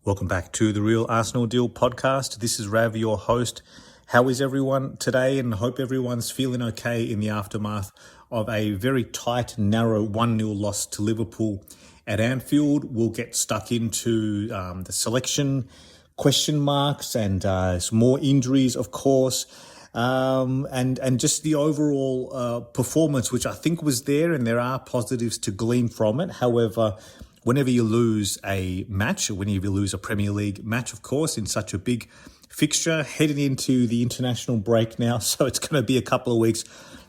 Welcome back to the Real Arsenal Deal podcast. This is Rav, your host. How is everyone today? And hope everyone's feeling okay in the aftermath of a very tight, narrow 1-0 loss to Liverpool at Anfield. We'll get stuck into the selection question marks and some more injuries, of course, and just the overall performance, which I think was there, and there are positives to glean from it. However, whenever you lose a match, whenever you lose a Premier League match, of course, in such a big fixture, heading into the international break now, so it's going to be a couple of weeks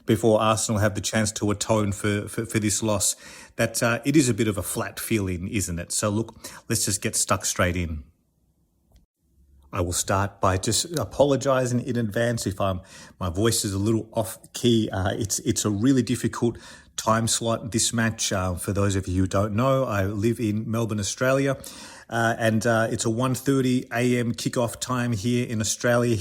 before Arsenal have the chance to atone for this loss, that it is a bit of a flat feeling, isn't it? So look, let's just get stuck straight in. I will start by just apologising in advance if my voice is a little off key. It's a really difficult time slot, this match. For those of you who don't know, I live in Melbourne, Australia, and it's a 1:30 a.m. kickoff time here in Australia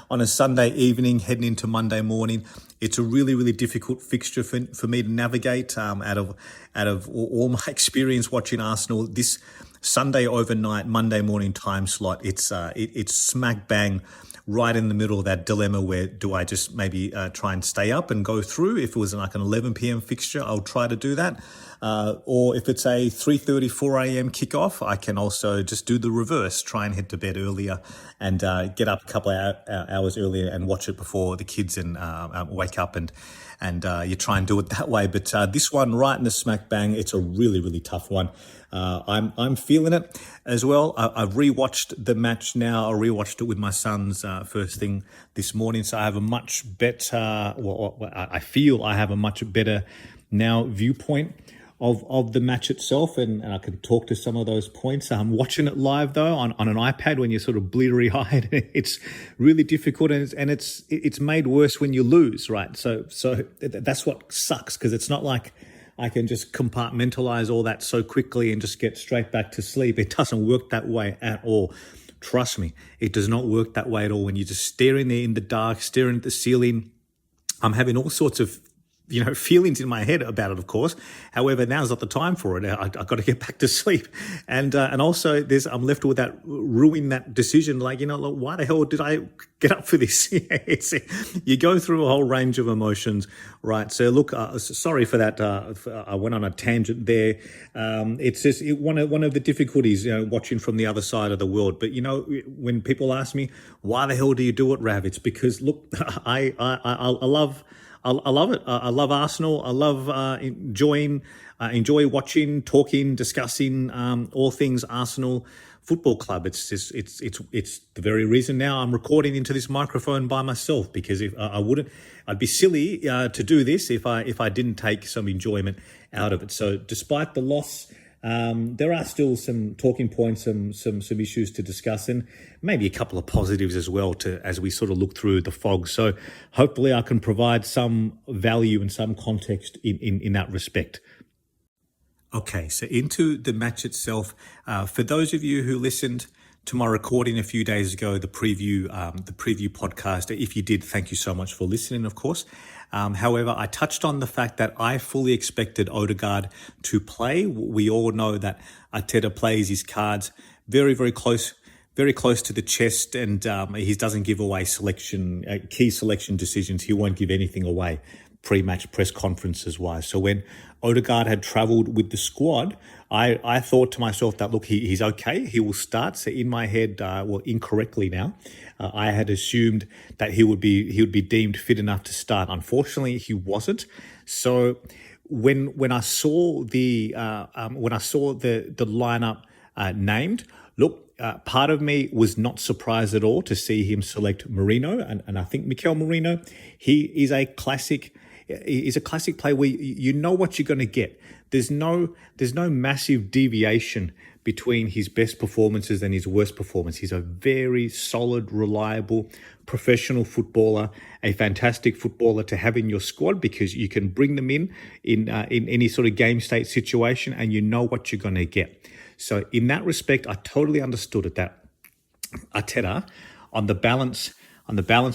on a Sunday evening, heading into Monday morning. It's a really, really difficult fixture for me to navigate. Out of all my experience watching Arsenal, this Sunday overnight, Monday morning time slot, it's smack bang right in the middle of that dilemma where do I just maybe try and stay up and go through. If it was like an 11 p.m. fixture, I'll try to do that. Or if it's a 3:30, 4 a.m. kickoff, I can also just do the reverse, try and head to bed earlier and get up a couple of hours earlier and watch it before the kids and wake up and you try and do it that way. But this one right in the smack bang, it's a really, really tough one. I'm feeling it as well. I've rewatched the match now. I rewatched it with my sons first thing this morning, so I have a much better. I feel I have a much better now viewpoint of the match itself, and I can talk to some of those points. I'm watching it live though on an iPad when you're sort of bleary eyed. It's really difficult, and it's made worse when you lose, right? So that's what sucks, because it's not like I can just compartmentalize all that so quickly and just get straight back to sleep. It doesn't work that way at all. Trust me, it does not work that way at all. When you're just staring there in the dark, staring at the ceiling, I'm having all sorts of feelings in my head about it, of course. However, now's not the time for it. I've got to get back to sleep. And also I'm left with that, ruining that decision. Why the hell did I get up for this? You go through a whole range of emotions, right? So look, sorry for that. I went on a tangent there. It's just one of the difficulties, watching from the other side of the world. But, when people ask me, why the hell do you do it, Rav? It's because, look, I love it. I love Arsenal. I love enjoy watching, talking, discussing all things Arsenal Football Club. It's the very reason now I'm recording into this microphone by myself, because if I'd be silly to do this if I didn't take some enjoyment out of it. So despite the loss, there are still some talking points, some issues to discuss, and maybe a couple of positives as well as we sort of look through the fog. So hopefully I can provide some value and some context in that respect. Okay, so into the match itself. For those of you who listened to my recording a few days ago, the preview podcast, if you did, thank you so much for listening, of course. However, I touched on the fact that I fully expected Odegaard to play. We all know that Arteta plays his cards very, very close to the chest, and he doesn't give away key selection decisions. He won't give anything away pre-match press conferences wise. So when Odegaard had travelled with the squad, I thought to myself that, look, he's okay. He will start. So in my head, incorrectly now, I had assumed that he would be deemed fit enough to start. Unfortunately, he wasn't. So when I saw the lineup named, look, part of me was not surprised at all to see him select Merino, and I think Mikel Merino, he is a classic. Is a classic play where you know what you're going to get. There's no massive deviation between his best performances and his worst performance. He's a very solid, reliable, professional footballer, a fantastic footballer to have in your squad, because you can bring them in any sort of game state situation and you know what you're going to get. So in that respect, I totally understood it, that Arteta, on the balance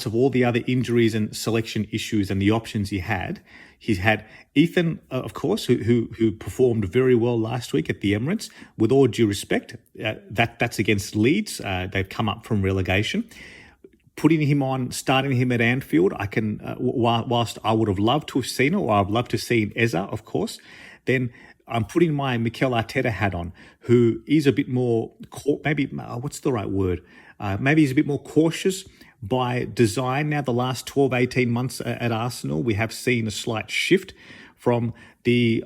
of all the other injuries and selection issues and the options he had, He's had Ethan, of course, who performed very well last week at the Emirates. With all due respect, that's against Leeds. They've come up from relegation. Putting him on, starting him at Anfield, I can. Whilst I would have loved to have seen it, or I'd love to see Eza, of course, then I'm putting my Mikel Arteta hat on, who is a bit more, maybe, what's the right word? Maybe he's a bit more cautious by design. Now, the last 12, 18 months at Arsenal, we have seen a slight shift from the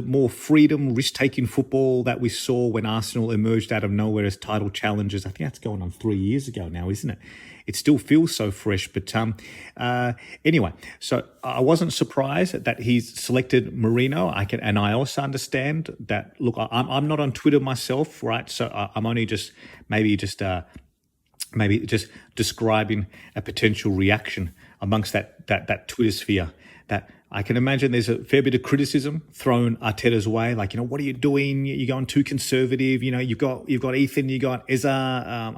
more freedom, risk-taking football that we saw when Arsenal emerged out of nowhere as title challengers. I think that's going on 3 years ago now, isn't it? It still feels so fresh. But anyway, so I wasn't surprised that he's selected Merino. And I also understand that, look, I'm not on Twitter myself, right? So I'm only just describing a potential reaction amongst that Twitter sphere. That I can imagine there's a fair bit of criticism thrown Arteta's way, like, what are you doing? You're going too conservative. You've got Ethan, you got Eza.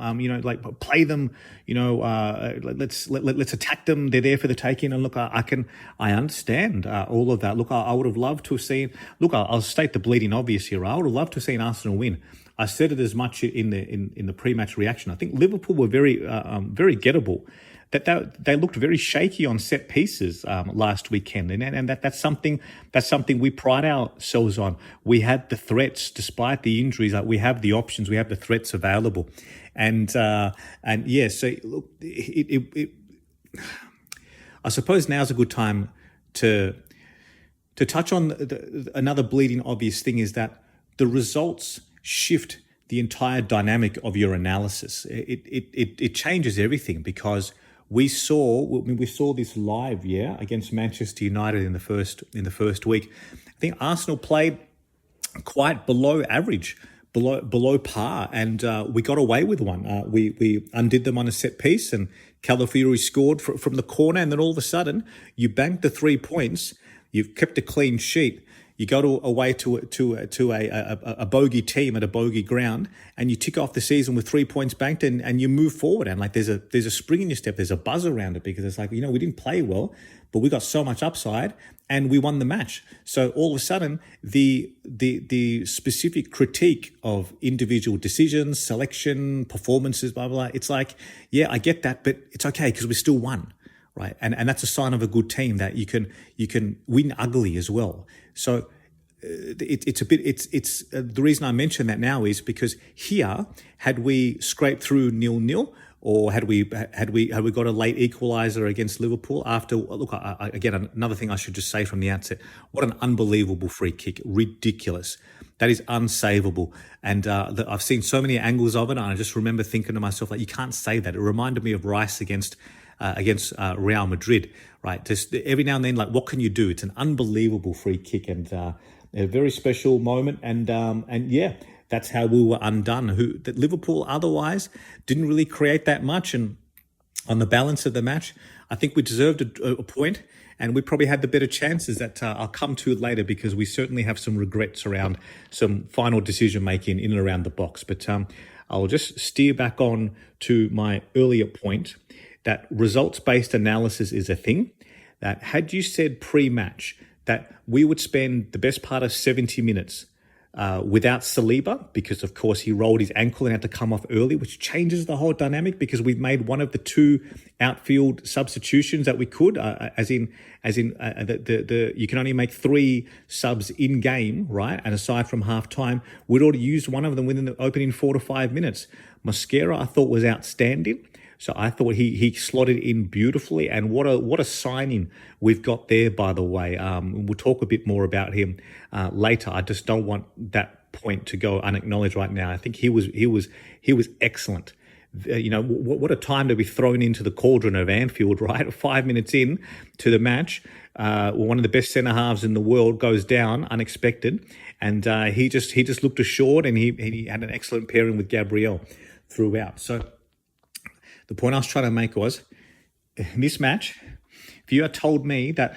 Play them. Let's attack them. They're there for the taking. And look, I understand all of that. Look, I would have loved to have seen. Look, I'll state the bleeding obvious here. I would have loved to have seen Arsenal win. I said it as much in the pre-match reaction. I think Liverpool were very gettable. That they looked very shaky on set pieces last weekend, and that's something we pride ourselves on. We had the threats despite the injuries. We have the options, we have the threats available, and yeah. So look, I suppose now's a good time to touch on another bleeding obvious thing is that the results shift the entire dynamic of your analysis. It changes everything because we saw this live, against Manchester United in the first week. I think Arsenal played quite below average, below par, and we got away with one. We undid them on a set piece, and Calafiori scored from the corner, and then all of a sudden you banked the 3 points. You've kept a clean sheet. You go away to a bogey team at a bogey ground, and you tick off the season with 3 points banked, and you move forward. And there's a spring in your step. There's a buzz around it because it's like, we didn't play well, but we got so much upside, and we won the match. So all of a sudden, the specific critique of individual decisions, selection, performances, blah blah blah. It's like, yeah, I get that, but it's okay because we still won. Right, and that's a sign of a good team that you can win ugly as well. So it's the reason I mention that now is because here, had we scraped through 0-0, or had we got a late equaliser against Liverpool after, look, again, another thing I should just say from the outset, what an unbelievable free kick, ridiculous. That is unsavable. And I've seen so many angles of it, and I just remember thinking to myself, like, you can't say that. It reminded me of Rice against Real Madrid, right? Just every now and then, like, what can you do? It's an unbelievable free kick and a very special moment. And yeah, that's how we were undone. That Liverpool otherwise didn't really create that much. And on the balance of the match, I think we deserved a point, and we probably had the better chances that I'll come to later, because we certainly have some regrets around some final decision making in and around the box. But I'll just steer back on to my earlier point, that results-based analysis is a thing. That had you said pre-match that we would spend the best part of 70 minutes without Saliba, because of course he rolled his ankle and had to come off early, which changes the whole dynamic, because we've made one of the two outfield substitutions that we could, as in you can only make 3 subs in game, right? And aside from half time, we'd already used one of them within the opening 4 to 5 minutes. Mosquera, I thought, was outstanding. So I thought he slotted in beautifully, and what a signing we've got there, by the way. We'll talk a bit more about him later. I just don't want that point to go unacknowledged right now. I think he was excellent. What a time to be thrown into the cauldron of Anfield, right? 5 minutes in to the match, one of the best centre halves in the world goes down unexpected, and he just looked assured, and he had an excellent pairing with Gabriel throughout. So the point I was trying to make was, in this match, if you had told me that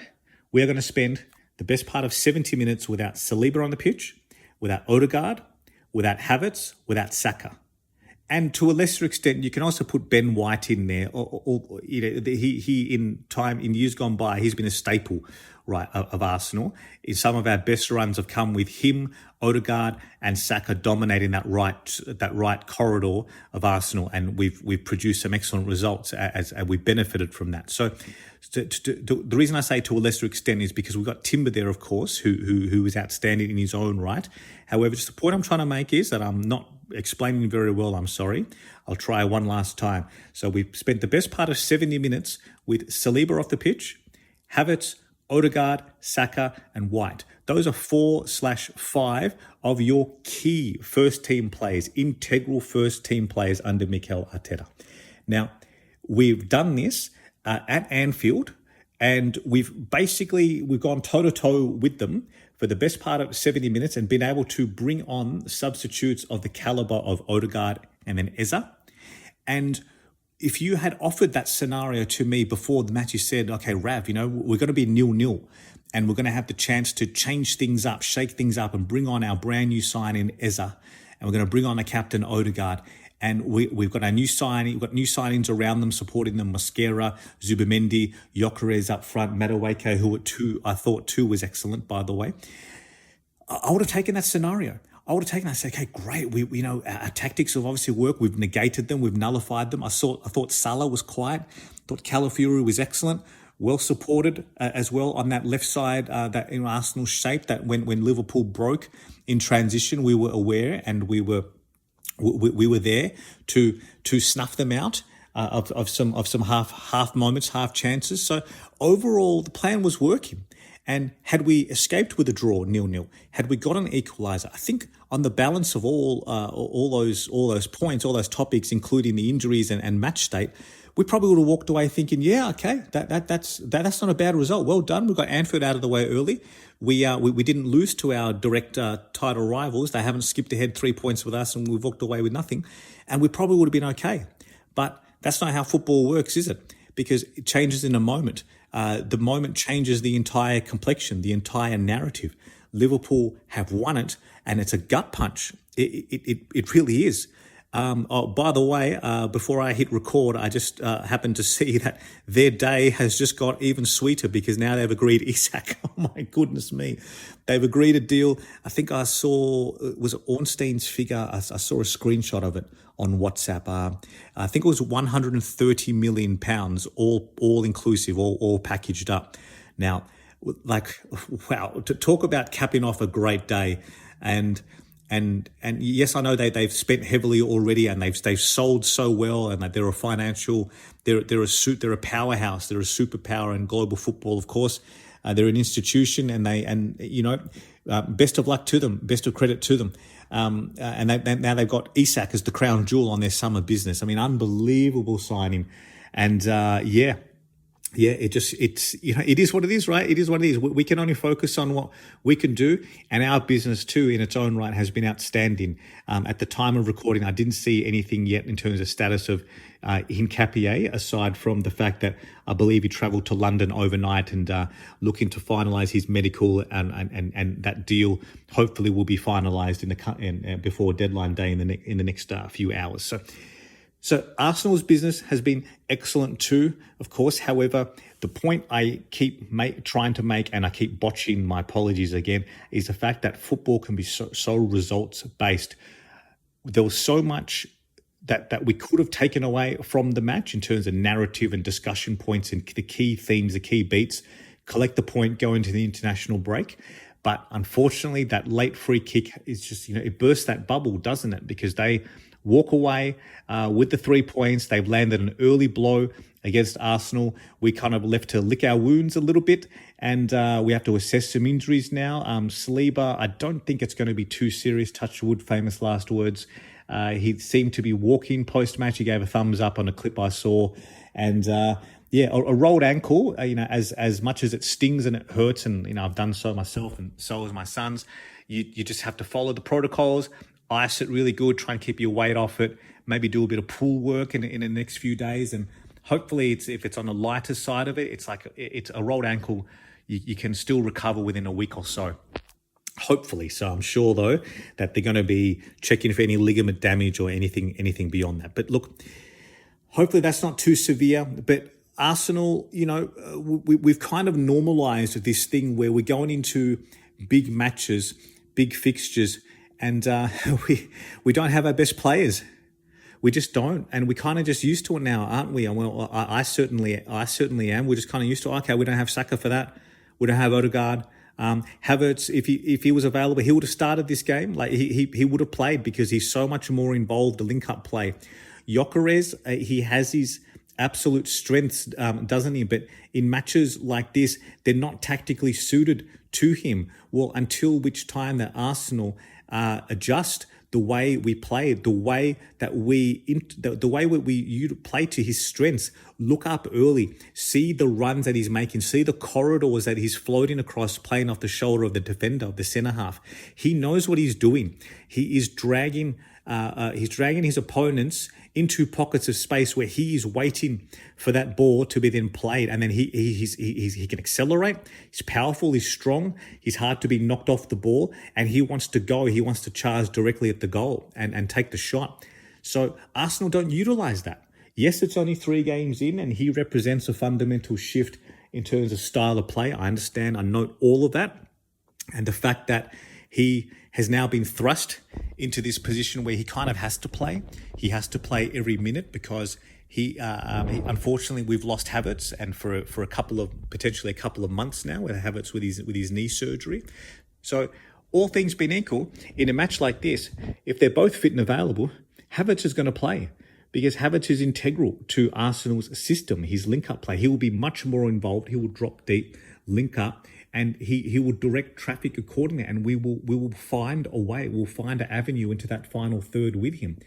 we're going to spend the best part of 70 minutes without Saliba on the pitch, without Odegaard, without Havertz, without Saka, And to a lesser extent, you can also put Ben White in there. Or he in years gone by, he's been a staple, right, of Arsenal. In some of our best runs have come with him, Odegaard, and Saka dominating that right corridor of Arsenal, and we've produced some excellent results as we've benefited from that. So, the reason I say to a lesser extent is because we've got Timber there, of course, who is outstanding in his own right. However, just the point I'm trying to make is that I'm not explaining very well, I'm sorry. I'll try one last time. So we've spent the best part of 70 minutes with Saliba off the pitch, Havertz, Odegaard, Saka, and White. Those are 4/5 of your key first-team players, integral first-team players under Mikel Arteta. Now, we've done this at Anfield, and we've gone toe-to-toe with them for the best part of 70 minutes and been able to bring on substitutes of the caliber of Odegaard and then Eza. And if you had offered that scenario to me before the match, you said, okay, Rav, we're going to be 0-0 and we're going to have the chance to change things up, shake things up and bring on our brand new signing Eza, and we're going to bring on the captain Odegaard. And we've got our new signing. We've got new signings around them, supporting them. Mosquera, Zubimendi, Gyökeres up front, Madueke, who I thought too was excellent, by the way. I would have taken that scenario. I would have taken that and said, okay, great. Our tactics have obviously worked. We've negated them. We've nullified them. I thought Salah was quiet. I thought Calafiori was excellent. Well supported as well on that left side, that in Arsenal's shape. That when Liverpool broke in transition, we were aware and we were there to snuff them out of some half moments, half chances. So overall, the plan was working. And had we escaped with a draw, 0-0, had we got an equaliser, I think on the balance of all those points, all those topics, including the injuries and match state, we probably would have walked away thinking, yeah, okay, that's not a bad result. Well done. We got Anfield out of the way early. We didn't lose to our direct title rivals. They haven't skipped ahead 3 points with us, and we've walked away with nothing. And we probably would have been okay. But that's not how football works, is it? Because it changes in a moment. The moment changes the entire complexion, the entire narrative. Liverpool have won it, and it's a gut punch. It really is. By the way, before I hit record, I just happened to see that their day has just got even sweeter because now they've agreed Isak. Oh my goodness me. They've agreed a deal. I think I saw, was it Ornstein's figure? I saw a screenshot of it on WhatsApp. I think it was £130 million, all inclusive, all packaged up. Now, wow, to talk about capping off a great day. And yes, I know they've spent heavily already, and they've sold so well, and that they're a powerhouse, they're a superpower in global football. Of course, they're an institution, best of luck to them, best of credit to them. And now they've got Isak as the crown jewel on their summer business. I mean, unbelievable signing, and yeah, it is what it is, right? It is what it is. We can only focus on what we can do, and our business too, in its own right, has been outstanding. At the time of recording, I didn't see anything yet in terms of status of Hincapié, aside from the fact that I believe he travelled to London overnight and looking to finalise his medical, and that deal hopefully will be finalised before deadline day in the next few hours. So Arsenal's business has been excellent too, of course. However, the point I keep trying to make, and I keep botching, my apologies again, is the fact that football can be so results-based. There was so much that we could have taken away from the match in terms of narrative and discussion points and the key themes, the key beats, collect the point, go into the international break. But unfortunately, that late free kick is just, it bursts that bubble, doesn't it? Because they walk away with the 3 points. They've landed an early blow against Arsenal. We kind of left to lick our wounds a little bit, and we have to assess some injuries now. Saliba, I don't think it's going to be too serious. Touch wood, famous last words. He seemed to be walking post-match. He gave a thumbs up on a clip I saw. And a rolled ankle, as much as it stings and it hurts, and I've done so myself and so has my sons, you just have to follow the protocols. Ice it really good, try and keep your weight off it, maybe do a bit of pool work in the next few days. And hopefully if it's on the lighter side of it, it's a rolled ankle, you can still recover within a week or so. hopefully. So I'm sure, though, that they're going to be checking for any ligament damage or anything beyond that. But look, hopefully that's not too severe. But Arsenal, we've kind of normalised this thing where we're going into big matches, big fixtures, and we don't have our best players. We just don't, and we kind of just used to it now, aren't we? Well, I certainly am. We're just kind of used to, okay, we don't have Saka for that. We don't have Odegaard. Havertz, if he was available, he would have started this game. Like he would have played because he's so much more involved, the link-up play. Gyökeres, he has his absolute strengths, doesn't he? But in matches like this, they're not tactically suited to him. Well, until which time that Arsenal adjust the way we play, the way that you play to his strengths. Look up early, see the runs that he's making, see the corridors that he's floating across, playing off the shoulder of the defender, of the centre half. He knows what he's doing. He is dragging his opponents into pockets of space where he is waiting for that ball to be then played, and then he can accelerate. He's powerful. He's strong. He's hard to be knocked off the ball, and he wants to go. He wants to charge directly at the goal and take the shot. So Arsenal don't utilise that. Yes, it's only 3 games in, and he represents a fundamental shift in terms of style of play. I understand. I note all of that, and the fact that he has now been thrust into this position where he kind of has to play. He has to play every minute because he unfortunately, we've lost Havertz, and for potentially a couple of months now, with Havertz with his knee surgery. So all things being equal, in a match like this, if they're both fit and available, Havertz is going to play because Havertz is integral to Arsenal's system, his link-up play. He will be much more involved. He will drop deep, link up, and he will direct traffic accordingly, and we will find a way. We'll find an avenue into that final third with him.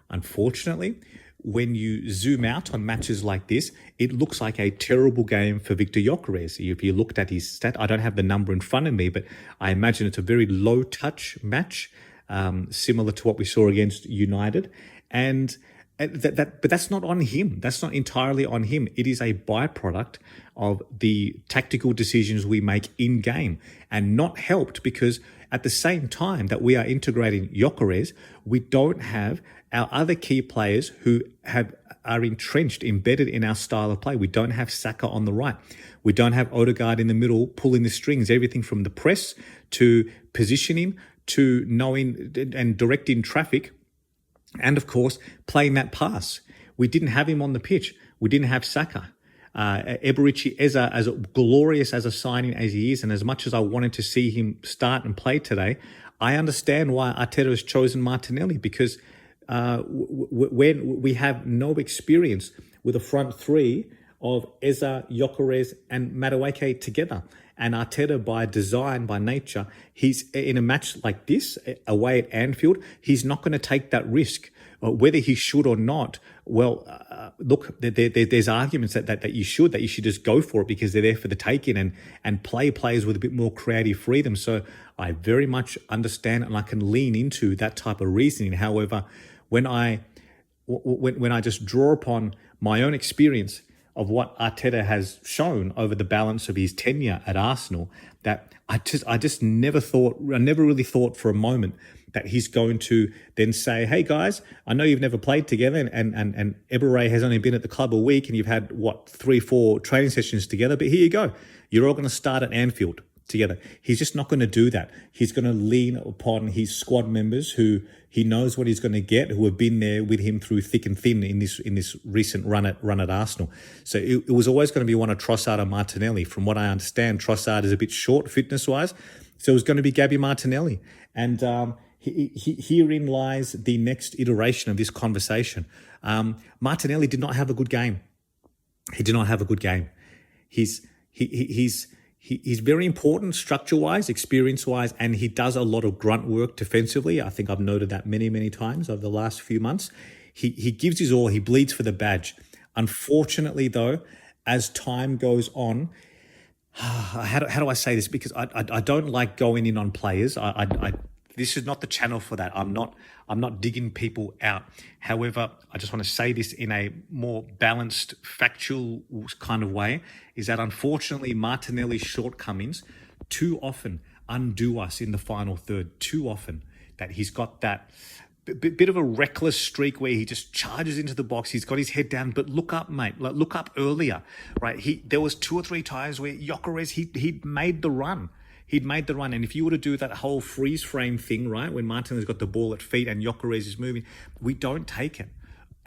Unfortunately, when you zoom out on matches like this, it looks like a terrible game for Victor Gyökeres. If you looked at his stat, I don't have the number in front of me, but I imagine it's a very low-touch match, similar to what we saw against United. But that's not on him. That's not entirely on him. It is a byproduct of the tactical decisions we make in game, and not helped because at the same time that we are integrating Gyökeres, we don't have our other key players who are entrenched, embedded in our style of play. We don't have Saka on the right. We don't have Odegaard in the middle pulling the strings, everything from the press to positioning to knowing and directing traffic. And of course, playing that pass. We didn't have him on the pitch. We didn't have Saka. Eberici Eza, as glorious as a signing as he is, and as much as I wanted to see him start and play today, I understand why Arteta has chosen Martinelli, because when we have no experience with a front three of Eza, Gyökeres, and Madueke together. And Arteta, by design, by nature, he's in a match like this, away at Anfield, he's not going to take that risk. Whether he should or not, well, look, there's arguments that you should just go for it because they're there for the taking and play players with a bit more creative freedom. So I very much understand and I can lean into that type of reasoning. However, when I just draw upon my own experience of what Arteta has shown over the balance of his tenure at Arsenal, that I never really thought for a moment that he's going to then say, hey guys, I know you've never played together and Ebere has only been at the club a week and you've had 3-4 training sessions together, but here you go. You're all going to start at Anfield together. He's just not going to do that. He's going to lean upon his squad members who he knows what he's going to get, who have been there with him through thick and thin in this recent run at Arsenal. So it was always going to be one of Trossard and Martinelli. From what I understand, Trossard is a bit short fitness-wise, so it was going to be Gabby Martinelli. And herein lies the next iteration of this conversation. Martinelli did not have a good game. He did not have a good game. He's very important structure-wise, experience-wise, and he does a lot of grunt work defensively. I think I've noted that many, many times over the last few months. He gives his all. He bleeds for the badge. Unfortunately, though, as time goes on, how do I say this? Because I don't like going in on players. This is not the channel for that. I'm not digging people out. However, I just want to say this in a more balanced, factual kind of way, is that unfortunately Martinelli's shortcomings too often undo us in the final third too often. That he's got that bit of a reckless streak where he just charges into the box. He's got his head down, but look up, mate. Like, look up earlier, right? There was 2 or 3 times where Gyökeres, he'd made the run. He'd made the run. And if you were to do that whole freeze frame thing, right, when Martinelli's got the ball at feet and Gyökeres is moving, we don't take it.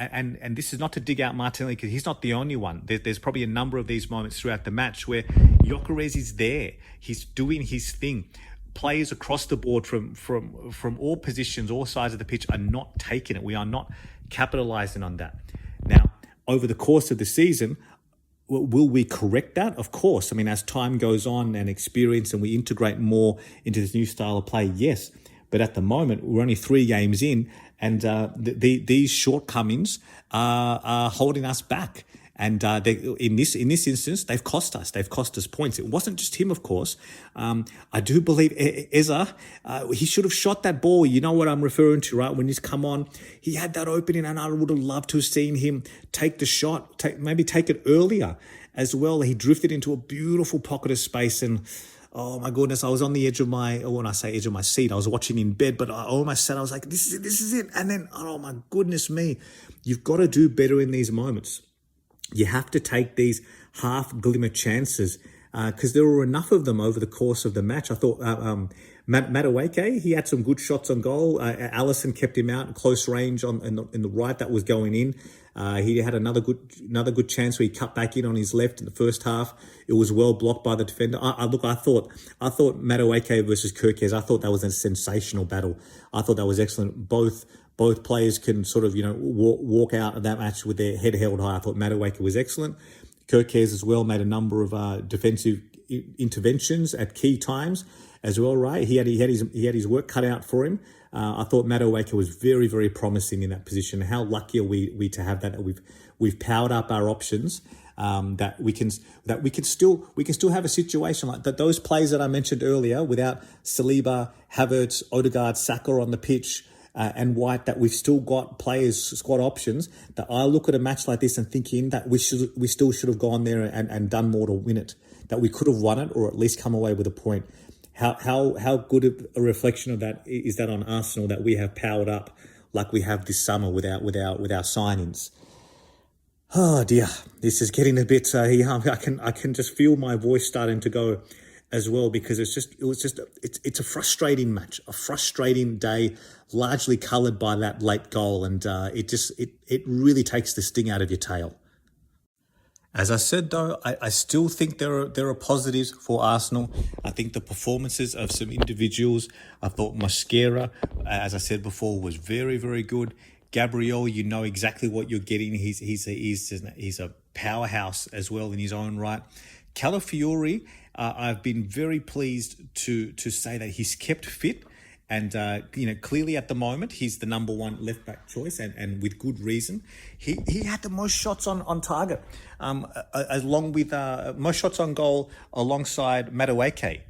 And this is not to dig out Martinelli because he's not the only one. There's probably a number of these moments throughout the match where Gyökeres is there. He's doing his thing. Players across the board from all positions, all sides of the pitch are not taking it. We are not capitalising on that. Now, over the course of the season, will we correct that? Of course. I mean, as time goes on and experience and we integrate more into this new style of play, yes. But at the moment, we're only 3 games in, and these shortcomings are holding us back. And in this instance, they've cost us. They've cost us points. It wasn't just him, of course. I do believe Eza, he should have shot that ball. You know what I'm referring to, right? When he's come on, he had that opening, and I would have loved to have seen him take the shot, maybe take it earlier as well. He drifted into a beautiful pocket of space, and oh my goodness, I was on the edge of when I say edge of my seat, I was watching in bed, but I almost said, I was like, this is it. And then, oh my goodness me, you've got to do better in these moments. You have to take these half glimmer chances because there were enough of them over the course of the match. I thought Madueke, he had some good shots on goal. Alisson kept him out in close range in the right that was going in. He had another good chance where he cut back in on his left in the first half. It was well blocked by the defender. I thought Madueke versus Kerkez, I thought that was a sensational battle. I thought that was excellent. Both players can sort of, walk out of that match with their head held high. I thought Madueke was excellent. Kerkez as well made a number of defensive interventions at key times as well, right? He had his work cut out for him. I thought Madueke was very, very promising in that position. How lucky are we to have that we've powered up our options, that we can still have a situation like that. Those players that I mentioned earlier, without Saliba, Havertz, Odegaard, Saka on the pitch, and White, that we've still got players, squad options, that I look at a match like this and thinking that we still should have gone there and done more to win it, that we could have won it or at least come away with a point. How good a reflection of that is that on Arsenal, that we have powered up like we have this summer with our signings. Oh dear, this is getting a bit. I can just feel my voice starting to go as well, because it's a frustrating match, a frustrating day, largely coloured by that late goal, and it really takes the sting out of your tail. As I said, though, I still think there are positives for Arsenal. I think the performances of some individuals, I thought Mosquera, as I said before, was very, very good. Gabriel, you know exactly what you're getting. He's a powerhouse as well in his own right. Calafiori, I've been very pleased to say that he's kept fit. And, clearly at the moment, he's the number 1 left-back choice, and with good reason. He had the most shots on target, along with most shots on goal alongside Madueke,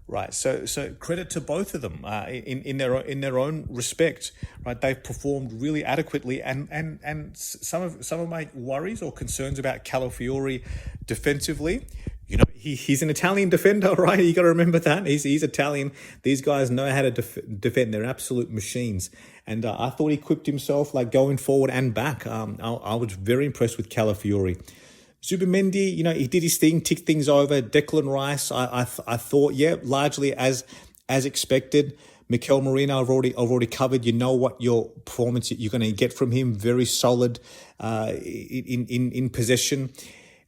right? So credit to both of them in their own respect, right? They've performed really adequately, and some of my worries or concerns about Calafiori defensively. He's an Italian defender, right? You got to remember that. He's Italian. These guys know how to defend. They're absolute machines. And I thought he equipped himself, like, going forward and back. I was very impressed with Calafiori. Zubimendi, he did his thing, ticked things over. Declan Rice, I thought, largely as expected. Mikel Merino, I've already covered. You know what your performance you're going to get from him. Very solid in possession,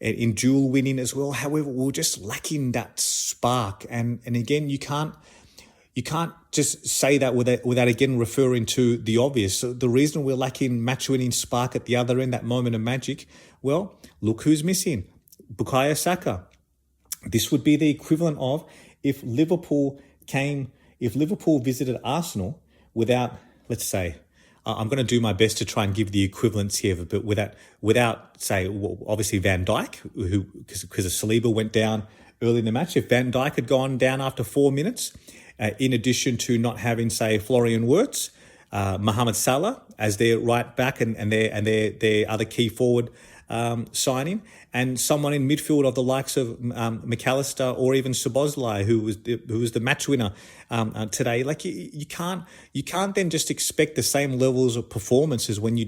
in duel winning as well. However, we're just lacking that spark. And again, you can't just say that without again referring to the obvious. So the reason we're lacking match winning spark at the other end, that moment of magic, well, look who's missing. Bukayo Saka. This would be the equivalent of if Liverpool visited Arsenal without, let's say, I'm going to do my best to try and give the equivalents here, but without say, obviously Van Dijk, who because Saliba went down early in the match. If Van Dijk had gone down after 4 minutes, in addition to not having, say, Florian Wirtz, Mohamed Salah as their right back and their other key forward, signing, and someone in midfield of the likes of McAllister or even Szoboszlai, who was the match winner today. Like you can't then just expect the same levels of performances when you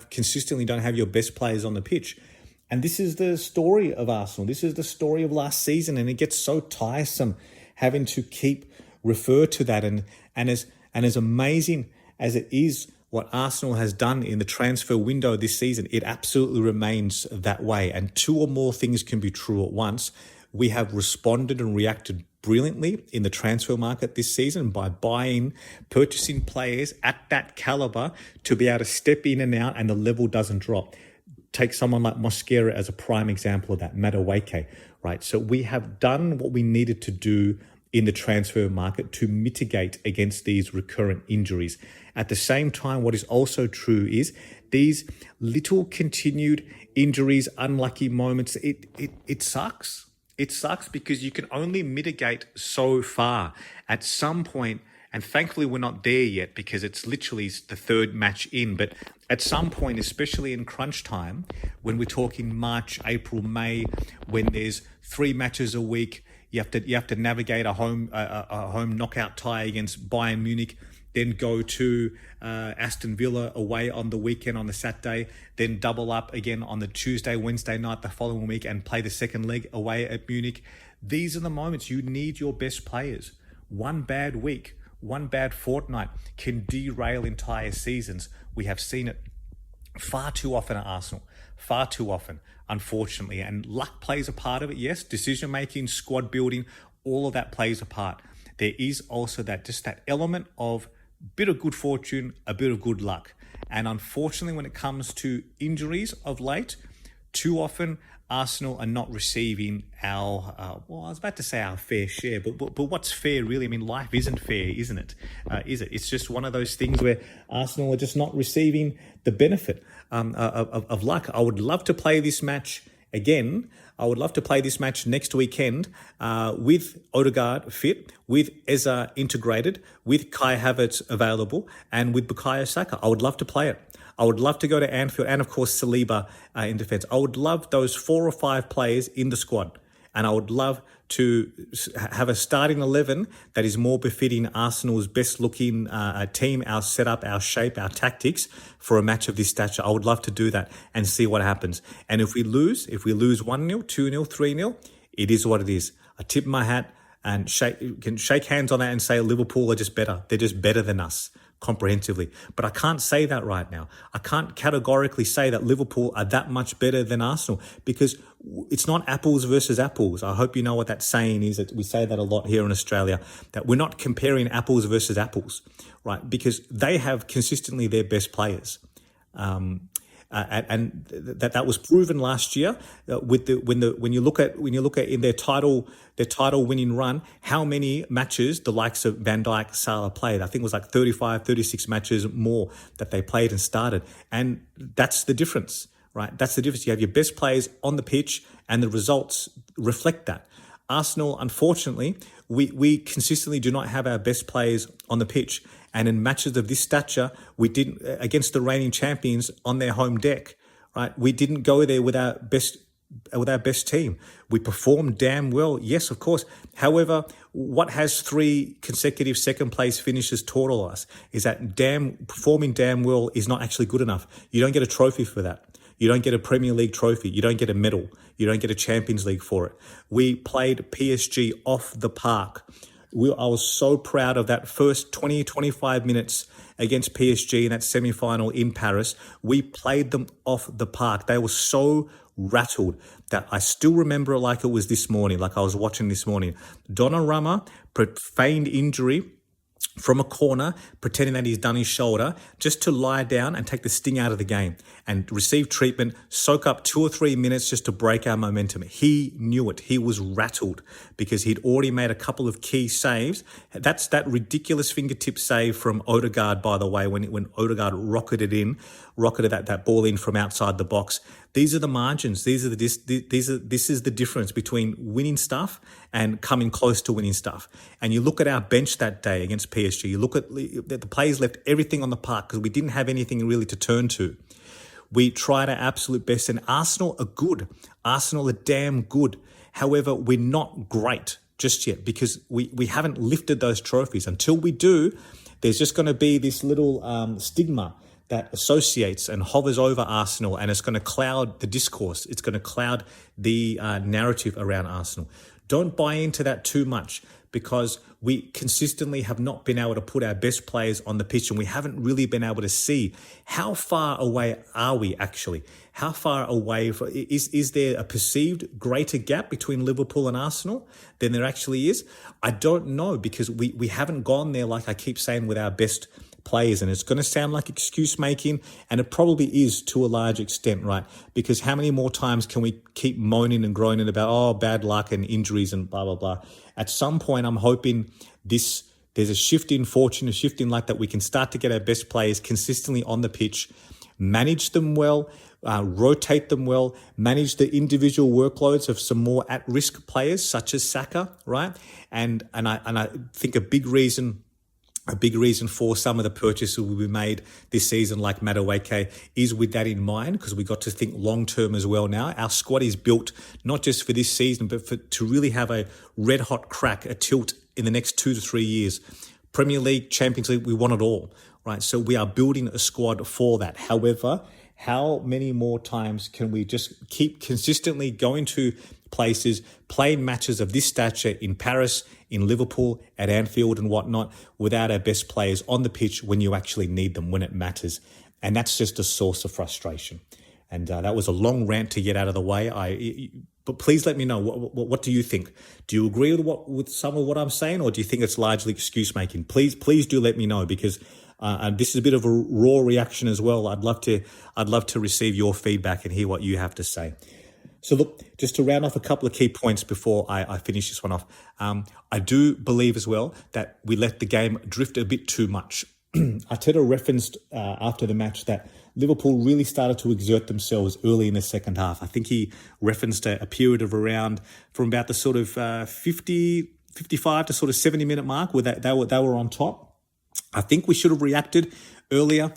consistently don't have your best players on the pitch. And this is the story of Arsenal. This is the story of last season, and it gets so tiresome having to keep refer to that. And as amazing as it is what Arsenal has done in the transfer window this season, it absolutely remains that way. And two or more things can be true at once. We have responded and reacted brilliantly in the transfer market this season by purchasing players at that caliber to be able to step in and out, and the level doesn't drop. Take someone like Mosquera as a prime example of that, Madueke, right? So we have done what we needed to do in the transfer market to mitigate against these recurrent injuries. At the same time, what is also true is these little continued injuries, unlucky moments, it sucks. It sucks because you can only mitigate so far. At some point, and thankfully we're not there yet because it's literally the third match in, but at some point, especially in crunch time, when we're talking March, April, May, when there's 3 matches a week, you have to navigate a home knockout tie against Bayern Munich, then go to Aston Villa away on the weekend on the Saturday, then double up again on the Tuesday, Wednesday night the following week and play the second leg away at Munich. These are the moments you need your best players. One bad week, one bad fortnight can derail entire seasons. We have seen it far too often at Arsenal, far too often, unfortunately. And luck plays a part of it, yes. Decision-making, squad building, all of that plays a part. There is also that element of a bit of good fortune, a bit of good luck. And unfortunately, when it comes to injuries of late, too often Arsenal are not receiving our, I was about to say our fair share, but what's fair really? I mean, life isn't fair, isn't it? Is it? It's just one of those things where Arsenal are just not receiving the benefit of luck. I would love to play this match again. I would love to play this match next weekend with Odegaard fit, with Eza integrated, with Kai Havertz available, and with Bukayo Saka. I would love to play it. I would love to go to Anfield, and of course Saliba in defence. I would love those 4 or 5 players in the squad, and I would love to have a starting 11 that is more befitting Arsenal's best-looking team, our setup, our shape, our tactics for a match of this stature. I would love to do that and see what happens. And if we lose 1-0, 2-0, 3-0, it is what it is. I tip my hat and can shake hands on that and say Liverpool are just better. They're just better than us comprehensively. But I can't say that right now. I can't categorically say that Liverpool are that much better than Arsenal because it's not apples versus apples. I hope you know what that saying is. That we say that a lot here in Australia, that we're not comparing apples versus apples, right? Because they have consistently their best players. And that was proven last year when you look at in their title winning run, how many matches the likes of Van Dijk, Salah played. I think it was like 35, 36 matches more that they played and started. And that's the difference, right? That's the difference. You have your best players on the pitch and the results reflect that. Arsenal, unfortunately, we consistently do not have our best players on the pitch. And in matches of this stature, we didn't, against the reigning champions on their home deck, right? We didn't go there with our best team. We performed damn well, yes, of course. However, what has 3 consecutive second place finishes taught us is that performing damn well is not actually good enough. You don't get a trophy for that. You don't get a Premier League trophy. You don't get a medal. You don't get a Champions League for it. We played PSG off the park. I was so proud of that first 20, 25 minutes against PSG in that semi-final in Paris. We played them off the park. They were so rattled that I still remember it like it was this morning, like I was watching this morning. Donnarumma feigned injury from a corner, pretending that he's done his shoulder, just to lie down and take the sting out of the game and receive treatment, soak up 2 or 3 minutes just to break our momentum. He knew it. He was rattled because he'd already made a couple of key saves. That's that ridiculous fingertip save from Odegaard, by the way, when Odegaard rocketed that ball in from outside the box. These are the margins. This is the difference between winning stuff and coming close to winning stuff. And you look at our bench that day against PSG. You look at the players left everything on the park because we didn't have anything really to turn to. We tried our absolute best, and Arsenal are good. Arsenal are damn good. However, we're not great just yet because we haven't lifted those trophies. Until we do, there's just going to be this little stigma that associates and hovers over Arsenal, and it's going to cloud the discourse. It's going to cloud the narrative around Arsenal. Don't buy into that too much because we consistently have not been able to put our best players on the pitch, and we haven't really been able to see how far away are we actually? How far away is there a perceived greater gap between Liverpool and Arsenal than there actually is? I don't know because we haven't gone there, like I keep saying, with our best players, and it's going to sound like excuse making, and it probably is to a large extent, right? Because how many more times can we keep moaning and groaning about bad luck and injuries and blah blah blah? At some point, I'm hoping there's a shift in fortune, a shift in luck, that we can start to get our best players consistently on the pitch, manage them well, rotate them well, manage the individual workloads of some more at-risk players such as Saka, right? And I think a big reason for some of the purchases we made this season, like Madueke, is with that in mind, because we got to think long-term as well now. Our squad is built not just for this season, but to really have a red-hot crack, a tilt in the next 2 to 3 years. Premier League, Champions League, we want it all, right? So we are building a squad for that. However, how many more times can we just keep consistently going to places, playing matches of this stature in Paris, in Liverpool, at Anfield and whatnot, without our best players on the pitch when you actually need them, when it matters? And that's just a source of frustration. And that was a long rant to get out of the way. But please let me know, what do you think? Do you agree with some of what I'm saying, or do you think it's largely excuse making? Please do let me know, because this is a bit of a raw reaction as well. I'd love to receive your feedback and hear what you have to say. So look, just to round off a couple of key points before I finish this one off, I do believe as well that we let the game drift a bit too much. Arteta referenced after the match that Liverpool really started to exert themselves early in the second half. I think he referenced a period of around from about the sort of 55 to sort of 70-minute mark where they were on top. I think we should have reacted earlier.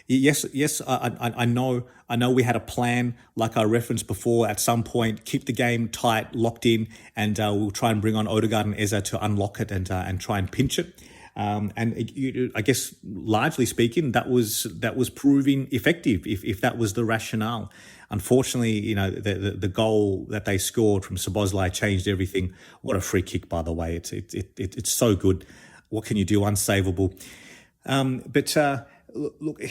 Yes, I know we had a plan, like I referenced before. At some point, keep the game tight, locked in, and we'll try and bring on Odegaard and Eza to unlock it and try and pinch it. I guess, largely speaking, that was proving effective if that was the rationale. Unfortunately, the goal that they scored from Szoboszlai changed everything. What a free kick, by the way! It's so good. What can you do? Unsavable. Look,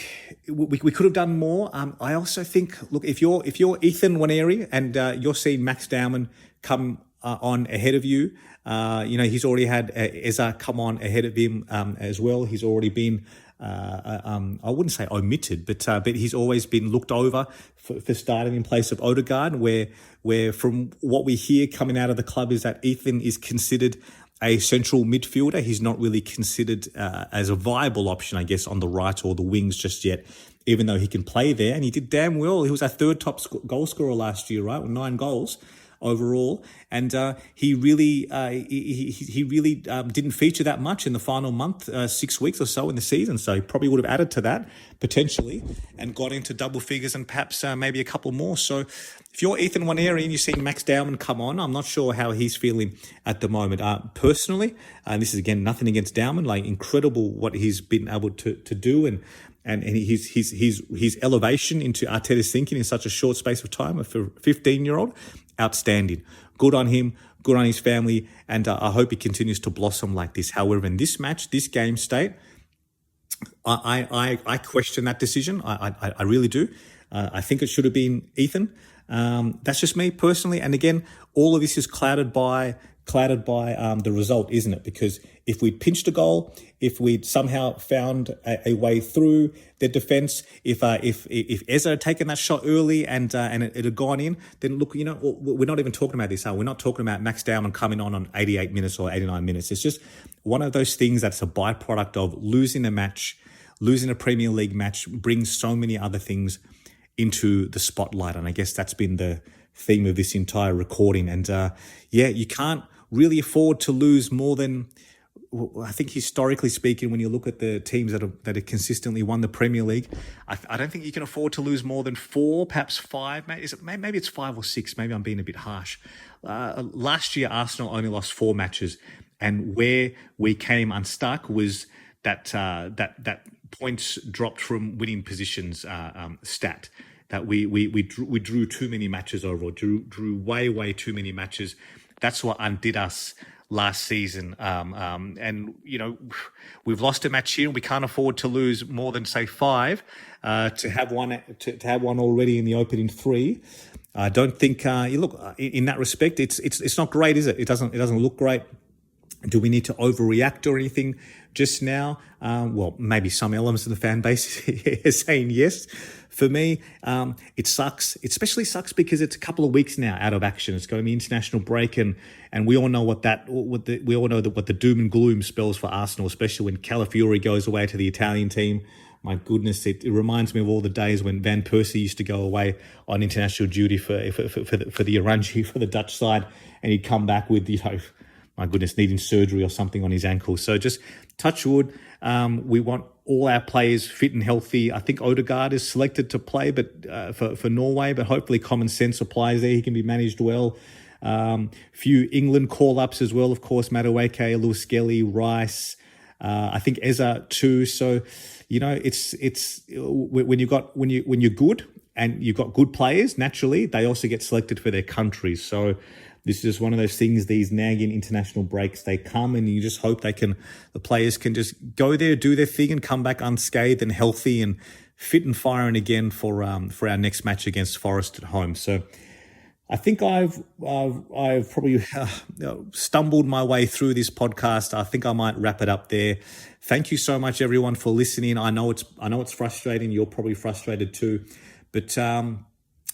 we could have done more. I also think, look, if you're Ethan Nwaneri and you're seeing Max Dowman come on ahead of you, he's already had Eza come on ahead of him as well. He's already been, I wouldn't say omitted, but he's always been looked over for starting in place of Odegaard, where from what we hear coming out of the club is that Ethan is considered a central midfielder. He's not really considered as a viable option, I guess, on the right or the wings just yet, even though he can play there. And he did damn well. He was our third top goal scorer last year, right, with 9 goals overall. And he really didn't feature that much in the final month, 6 weeks or so in the season. So he probably would have added to that potentially and got into double figures and perhaps maybe a couple more. So if you're Ethan Nwaneri and you're seeing Max Dowman come on, I'm not sure how he's feeling at the moment. Personally, and this is again nothing against Dowman, like incredible what he's been able to do and his elevation into Arteta's thinking in such a short space of time for a 15-year-old, outstanding. Good on him, good on his family, and I hope he continues to blossom like this. However, in this match, this game state, I question that decision. I really do. I think it should have been Ethan. That's just me personally. And again, all of this is clouded by the result, isn't it? Because if we'd pinched a goal, if we'd somehow found a way through their defence, if Eza had taken that shot early and it had gone in, then look, we're not even talking about this. We're not talking about Max Dowman coming on 88 minutes or 89 minutes. It's just one of those things that's a byproduct of losing a match, losing a Premier League match brings so many other things into the spotlight. And I guess that's been the theme of this entire recording. And you can't really afford to lose more than I think historically speaking, when you look at the teams that have consistently won the Premier League, I don't think you can afford to lose more than 4, perhaps 5. Maybe it's 5 or 6. Maybe I'm being a bit harsh. Last year, Arsenal only lost 4 matches, and where we came unstuck was that points dropped from winning positions stat. That we drew too many matches overall, drew way too many matches. That's what undid us last season. And we've lost a match here, and we can't afford to lose more than say 5 to have one already in the opening 3. I don't think you look in that respect. It's not great, is it? It doesn't look great. Do we need to overreact or anything just now? Well, maybe some elements of the fan base is saying yes. For me, it sucks. It especially sucks because it's a couple of weeks now out of action. It's going to be international break, and we all know what the doom and gloom spells for Arsenal, especially when Calafiori goes away to the Italian team. My goodness, it reminds me of all the days when Van Persie used to go away on international duty for the Oranji for the Dutch side, and he'd come back with my goodness, needing surgery or something on his ankle. So just touch wood. We want all our players fit and healthy. I think Odegaard is selected to play, but for Norway, but hopefully common sense applies there. He can be managed well. Few England call-ups as well, of course, Madueke, Lewis Skelly, Rice. I think Eza too. So, it's when you're good and you've got good players, naturally, they also get selected for their countries. So this is just one of those things, these nagging international breaks, they come, and you just hope the players can just go there, do their thing, and come back unscathed and healthy and fit and firing again for our next match against Forest at home. So I think I've probably stumbled my way through this podcast. I think I might wrap it up there. Thank you so much, everyone, for listening. I know it's frustrating. You're probably frustrated too, but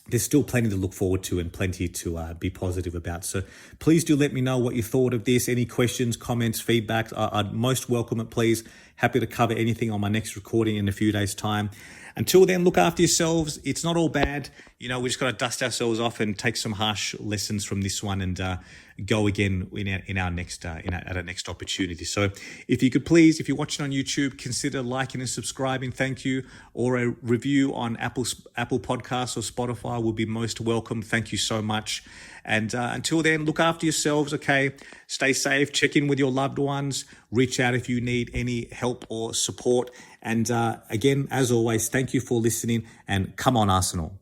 there's still plenty to look forward to and plenty to be positive about. So please do let me know what you thought of this. Any questions, comments, feedback, I'd most welcome it, please. Happy to cover anything on my next recording in a few days' time. Until then, look after yourselves. It's not all bad. We just got to dust ourselves off and take some harsh lessons from this one and go again in our next at our next opportunity. So if you could please, if you're watching on YouTube, consider liking and subscribing. Thank you. Or a review on Apple Podcasts or Spotify will be most welcome. Thank you so much. And until then, look after yourselves, okay? Stay safe, check in with your loved ones, reach out if you need any help or support. And again, as always, thank you for listening, and come on, Arsenal.